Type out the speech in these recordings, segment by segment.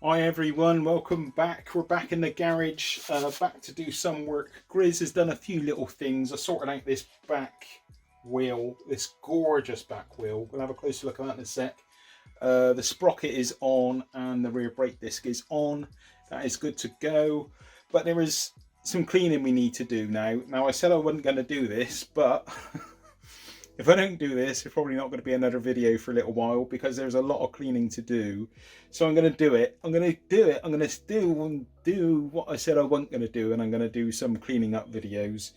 Hi everyone, welcome back. We're back in the garage, back to do some work. Grizz has done a few little things. I sorted out this back wheel, this gorgeous back wheel. We'll have a closer look at that in a sec. The sprocket is on and the rear brake disc is on. That is good to go. But there is some cleaning we need to do now. Now I said I wasn't going to do this, but if I don't do this, it's probably not going to be another video for a little while because there's a lot of cleaning to do. So I'm going to do it. I'm going to still do what I said I wasn't going to do, and I'm going to do some cleaning up videos.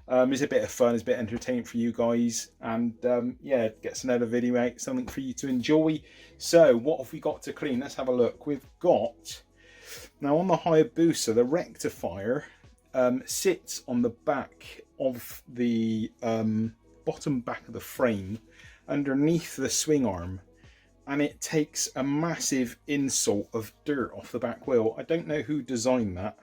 It's a bit of fun, it's a bit entertaining for you guys, and yeah, gets another video out, something for you to enjoy. So what have we got to clean? Let's have a look. We've got, now on the Hayabusa, the rectifier sits on the back of the bottom back of the frame underneath the swing arm, and it takes a massive insult of dirt off the back wheel. I don't know who designed that.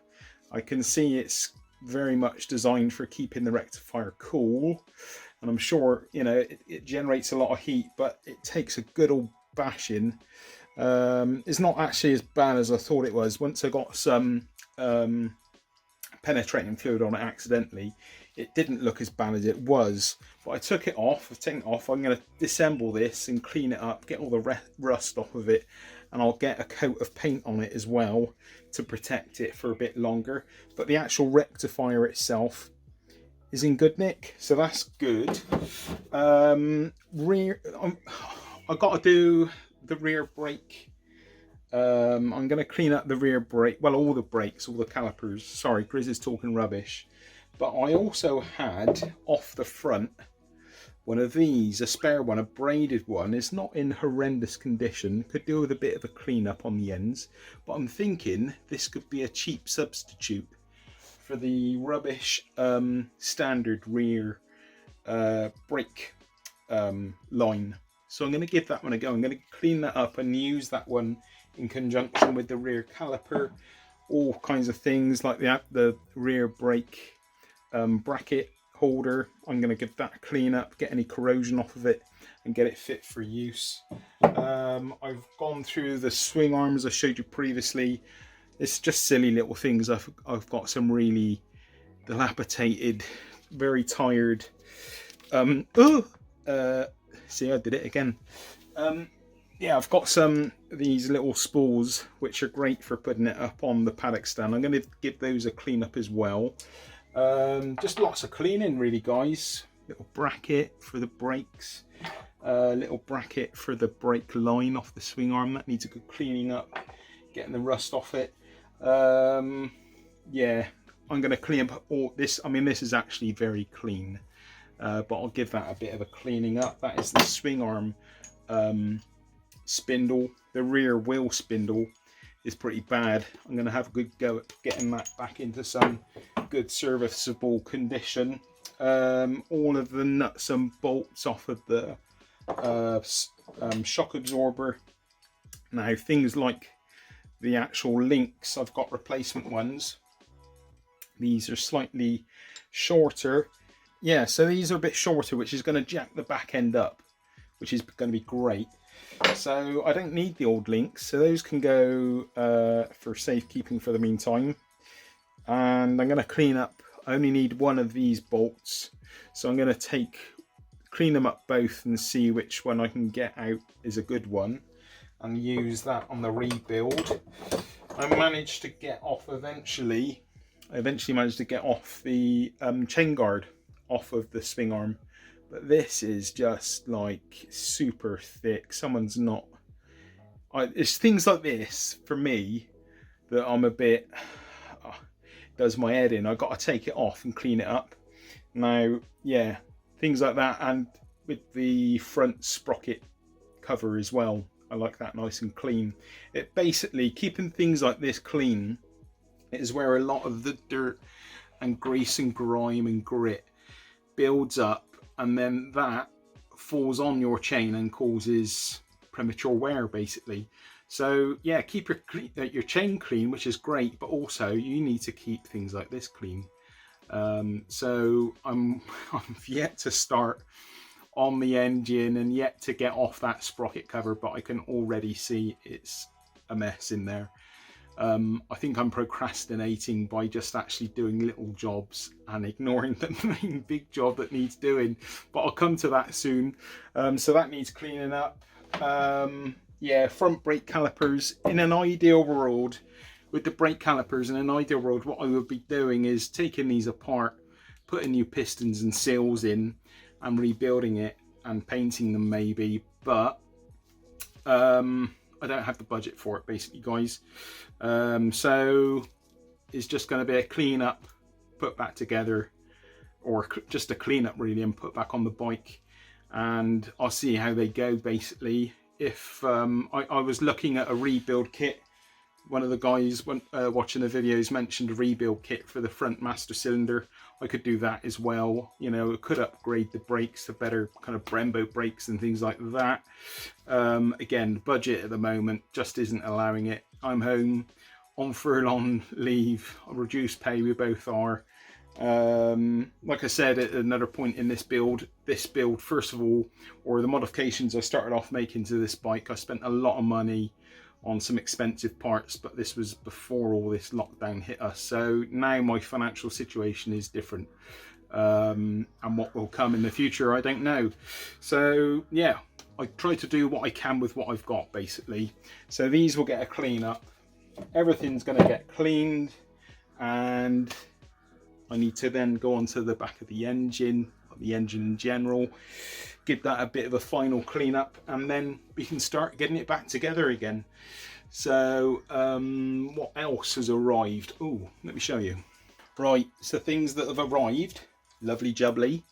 I can see it's very much designed for keeping the rectifier cool, and I'm sure, you know, it generates a lot of heat, but it takes a good old bashing. It's not actually as bad as I thought it was. Once I got some penetrating fluid on it accidentally, it didn't look as bad as it was. But I took it off. I've taken it off. I'm going to disassemble this and clean it up, get all the rust off of it, and I'll get a coat of paint on it as well to protect it for a bit longer. But the actual rectifier itself is in good nick, so that's good. I've got to do the rear brake. I'm going to clean up the rear brake, well, all the brakes, all the calipers. Sorry, Grizz is talking rubbish. But I also had off the front one of these, a spare one, a braided one. It's not in horrendous condition, could do with a bit of a clean up on the ends, but I'm thinking this could be a cheap substitute for the rubbish standard rear brake line. So I'm going to give that one a go. I'm going to clean that up and use that one in conjunction with the rear caliper, all kinds of things like the rear brake bracket holder. I'm going to give that a clean up, get any corrosion off of it, and get it fit for use. I've gone through the swing arms I showed you previously. It's just silly little things. I've got some really dilapidated, very tired. See, I did it again. Yeah, I've got some of these little spools which are great for putting it up on the paddock stand. I'm going to give those a clean up as well. Just lots of cleaning really, guys. Little bracket for the brakes, little bracket for the brake line off the swing arm, that needs a good cleaning up, getting the rust off it. Yeah, I'm going to clean up all this. I mean, this is actually very clean, but I'll give that a bit of a cleaning up. That is the swing arm spindle. The rear wheel spindle is pretty bad. I'm going to have a good go at getting that back into some good serviceable condition. All of the nuts and bolts off of the shock absorber. Now things like the actual links, I've got replacement ones. These are slightly shorter. Yeah, so these are a bit shorter, which is going to jack the back end up, which is going to be great. So I don't need the old links, so those can go for safekeeping for the meantime. And I'm going to clean up, I only need one of these bolts, so I'm going to clean them up both and see which one I can get out is a good one and use that on the rebuild. I managed to get off eventually managed to get off the chain guard off of the swing arm. But this is just like super thick. Someone's not. It's things like this for me that I'm a bit. Does my head in. I've got to take it off and clean it up. Now, yeah, things like that, and with the front sprocket cover as well. I like that nice and clean. It basically, keeping things like this clean is where a lot of the dirt and grease and grime and grit builds up, and then that falls on your chain and causes premature wear basically. So yeah, keep your chain clean, which is great, but also you need to keep things like this clean. So I'm yet to start on the engine and yet to get off that sprocket cover, but I can already see it's a mess in there. I think I'm procrastinating by just actually doing little jobs and ignoring the main big job that needs doing, but I'll come to that soon. So that needs cleaning up. Yeah, front brake calipers. In an ideal world, with the brake calipers, in an ideal world, what I would be doing is taking these apart, putting new pistons and seals in and rebuilding it and painting them maybe, but I don't have the budget for it basically, guys. So it's just going to be a clean up, put back together, or just a clean up really, and put back on the bike, and I'll see how they go basically. If I was looking at a rebuild kit, one of the guys watching the videos mentioned a rebuild kit for the front master cylinder. I could do that as well. You know, it could upgrade the brakes to better kind of Brembo brakes and things like that. Again, the budget at the moment just isn't allowing it. I'm home on furlong leave, reduced pay, we both are. Like I said at another point in this build, first of all, or the modifications I started off making to this bike, I spent a lot of money on some expensive parts, but this was before all this lockdown hit us. So now my financial situation is different, and what will come in the future, I don't know. So yeah, I try to do what I can with what I've got basically. So these will get a clean up, everything's going to get cleaned, and I need to then go onto the back of the engine in general, give that a bit of a final clean up, and then we can start getting it back together again. So what else has arrived? Oh, let me show you. Right, so things that have arrived, lovely jubbly,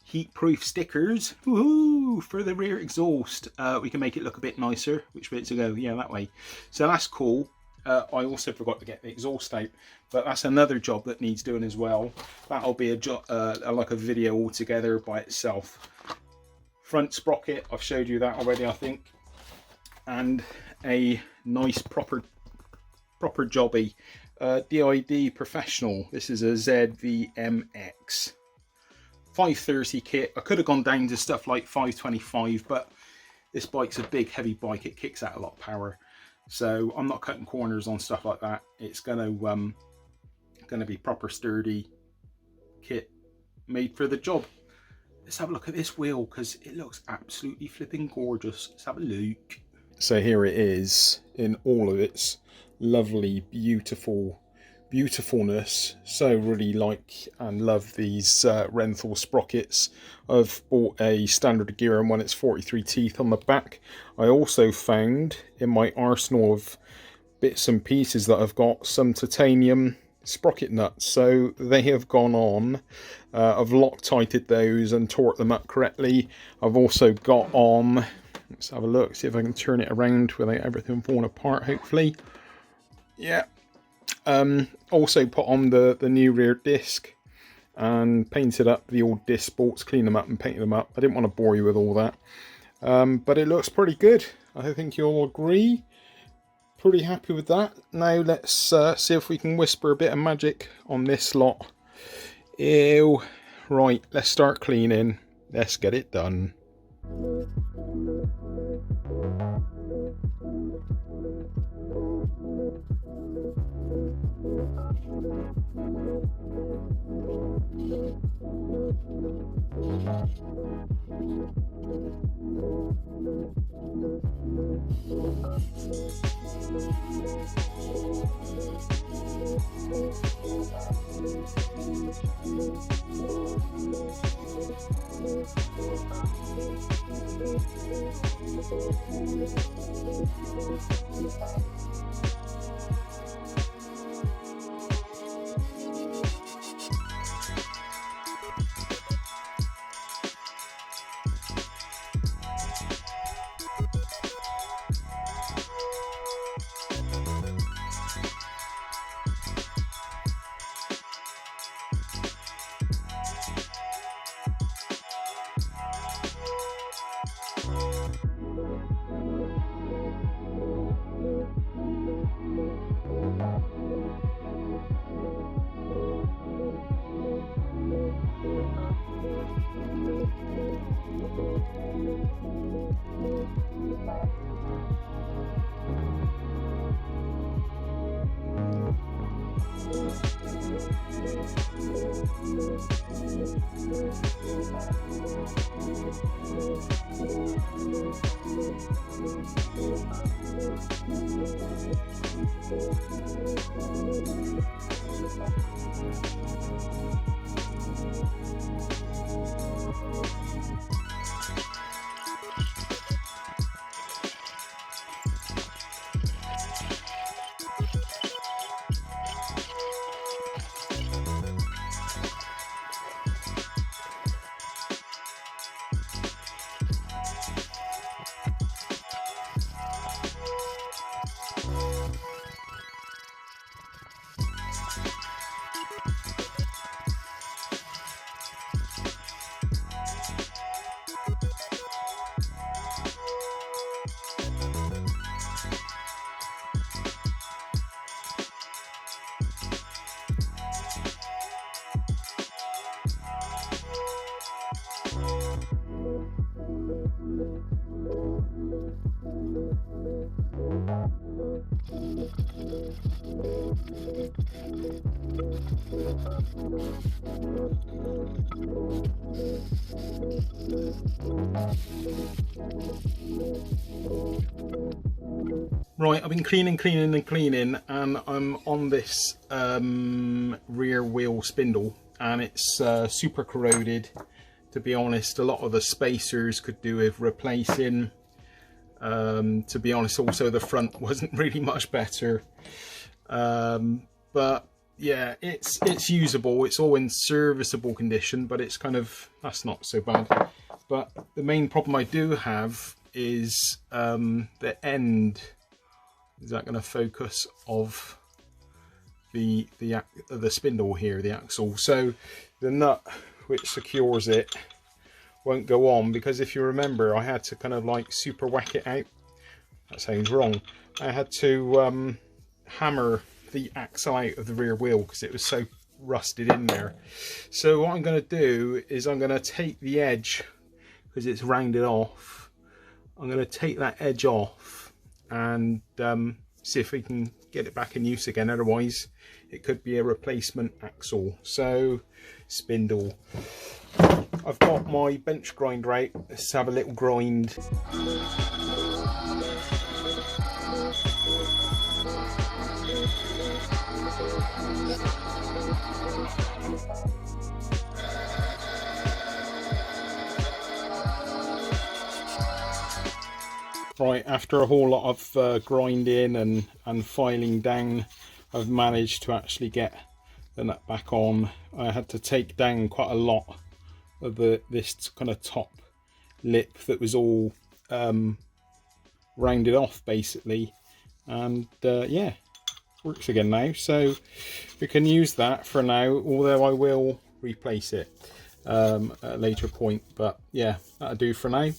heat proof stickers. Woohoo, for the rear exhaust. We can make it look a bit nicer. Which way to go? Yeah, that way. So that's cool. I also forgot to get the exhaust out, but that's another job that needs doing as well. That'll be a job, like a video altogether by itself. Front sprocket, I've showed you that already, I think, and a nice proper jobby, DID Professional. This is a ZVMX 530 kit. I could have gone down to stuff like 525, but this bike's a big heavy bike, it kicks out a lot of power. So I'm not cutting corners on stuff like that. It's gonna be proper sturdy kit made for the job. Let's have a look at this wheel because it looks absolutely flipping gorgeous. Let's have a look. So here it is in all of its lovely, beautifulness. So really like and love these Renthal sprockets. I've bought a standard gear and one, it's 43 teeth on the back. I also found in my arsenal of bits and pieces that I've got some titanium sprocket nuts, so they have gone on. I've Loctited those and torqued them up correctly. I've also got on, let's have a look, see if I can turn it around without everything falling apart, hopefully. Yeah. Also put on the new rear disc and painted up the old disc bolts, cleaned them up and painted them up. I didn't want to bore you with all that, but it looks pretty good. I think you'll agree. Pretty happy with that. Now let's see if we can whisper a bit of magic on this lot. Ew. Right, let's start cleaning. Let's get it done. Right, I've been cleaning and I'm on this rear wheel spindle, and it's super corroded. To be honest, a lot of the spacers could do with replacing. To be honest, also the front wasn't really much better. But yeah, it's usable. It's all in serviceable condition, but it's kind of, that's not so bad. But the main problem I do have is the end. Is that going to focus of the spindle here, the axle? So the nut which secures it won't go on, because if you remember, I had to kind of like super whack it out. That sounds wrong. I had to hammer the axle out of the rear wheel because it was so rusted in there. So what I'm going to do is I'm going to take the edge, because it's rounded off. I'm going to take that edge off and see if we can get it back in use again. Otherwise it could be a replacement axle. So spindle, I've got my bench grinder out. Let's have a little grind. Right, after a whole lot of grinding and filing down, I've managed to actually get the nut back on. I had to take down quite a lot of this kind of top lip that was all rounded off basically, and yeah, works again now. So we can use that for now, although I will replace it at a later point. But yeah, that'll do for now.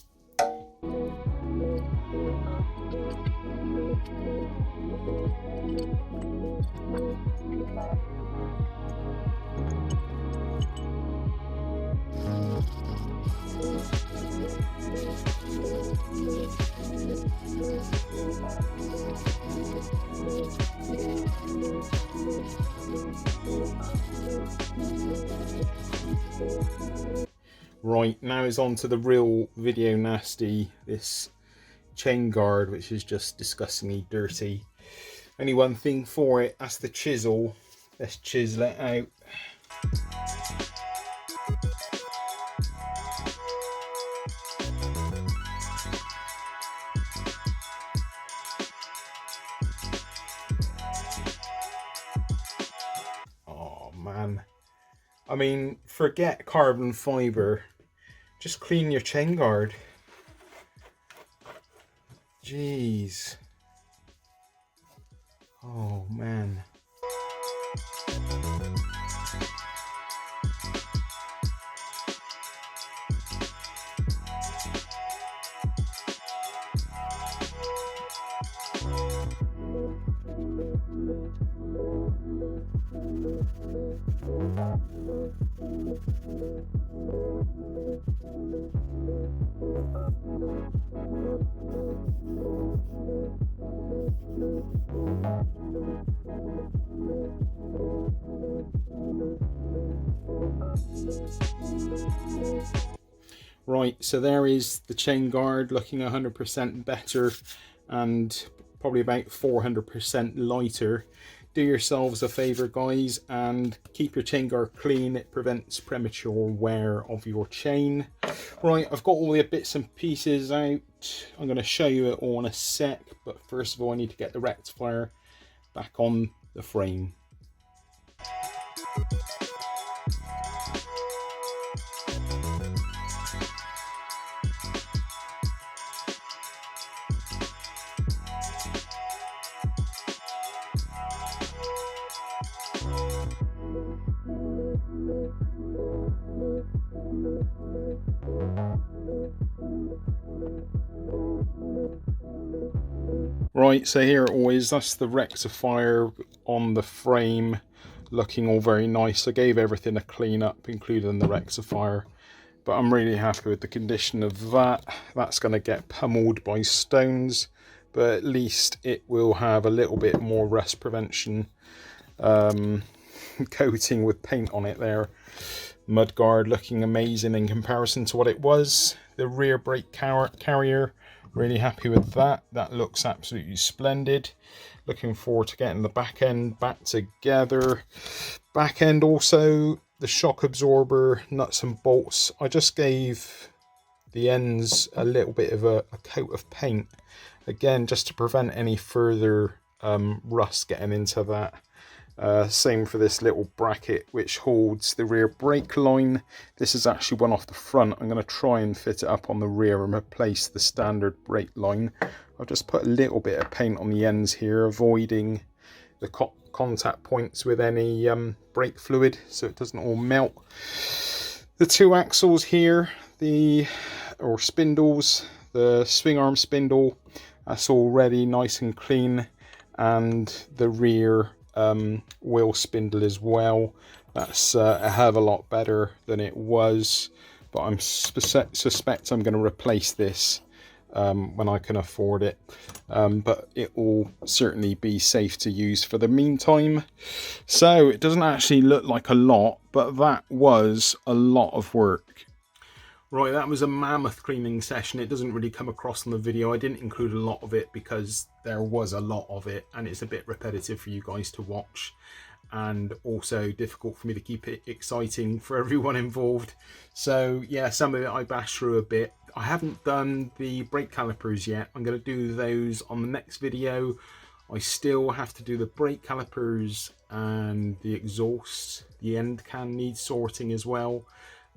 Right, now is on to the real video nasty, this chain guard, which is just disgustingly dirty. Only one thing for it, that's the chisel. Let's chisel it out. Oh man, I mean, forget carbon fibre, just clean your chain guard. Jeez. Oh man. Right, so there is the chain guard looking 100% better and probably about 400% lighter. Do yourselves a favour, guys, and keep your chain guard clean. It prevents premature wear of your chain. Right, I've got all the bits and pieces out. I'm going to show you it all in a sec, but first of all I need to get the rectifier back on the frame. Right, so here it all is. That's the rectifier on the frame, looking all very nice. I gave everything a clean up, including the rectifier, but I'm really happy with the condition of that. That's going to get pummeled by stones, but at least it will have a little bit more rust prevention coating with paint on it there. Mudguard looking amazing in comparison to what it was. The rear brake carrier, really happy with that. That looks absolutely splendid. Looking forward to getting the back end back together. Back end also, the shock absorber, nuts and bolts. I just gave the ends a little bit of a coat of paint, again just to prevent any further rust getting into that. Same for this little bracket which holds the rear brake line. This is actually one off the front. I'm going to try and fit it up on the rear and replace the standard brake line. I've just put a little bit of paint on the ends here, avoiding the contact points with any brake fluid so it doesn't all melt. The two axles here, or spindles, the swing arm spindle, that's already nice and clean, and the rear wheel spindle as well. That's a hell of a lot better than it was, but I suspect I'm going to replace this when I can afford it, but it will certainly be safe to use for the meantime. So it doesn't actually look like a lot, but that was a lot of work. Right, that was a mammoth cleaning session. It doesn't really come across on the video. I didn't include a lot of it because there was a lot of it and it's a bit repetitive for you guys to watch, and also difficult for me to keep it exciting for everyone involved. So yeah, some of it I bashed through a bit. I haven't done the brake calipers yet. I'm going to do those on the next video. I still have to do the brake calipers and the exhaust. The end can need sorting as well.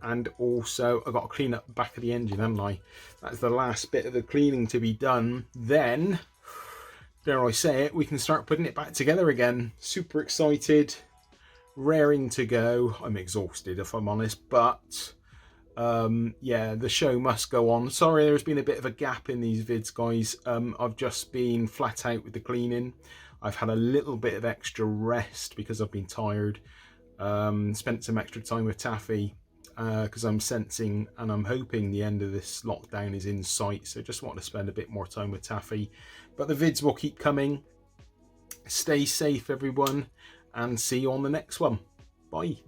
And also I've got to clean up the back of the engine, haven't I? That's the last bit of the cleaning to be done. Then, dare I say it, we can start putting it back together again. Super excited, raring to go. I'm exhausted if I'm honest, but yeah, the show must go on. Sorry there's been a bit of a gap in these vids, guys. I've just been flat out with the cleaning. I've had a little bit of extra rest because I've been tired. Spent some extra time with Taffy, because I'm sensing and I'm hoping the end of this lockdown is in sight, so just want to spend a bit more time with Taffy. But the vids will keep coming. Stay safe everyone, and see you on the next one. Bye.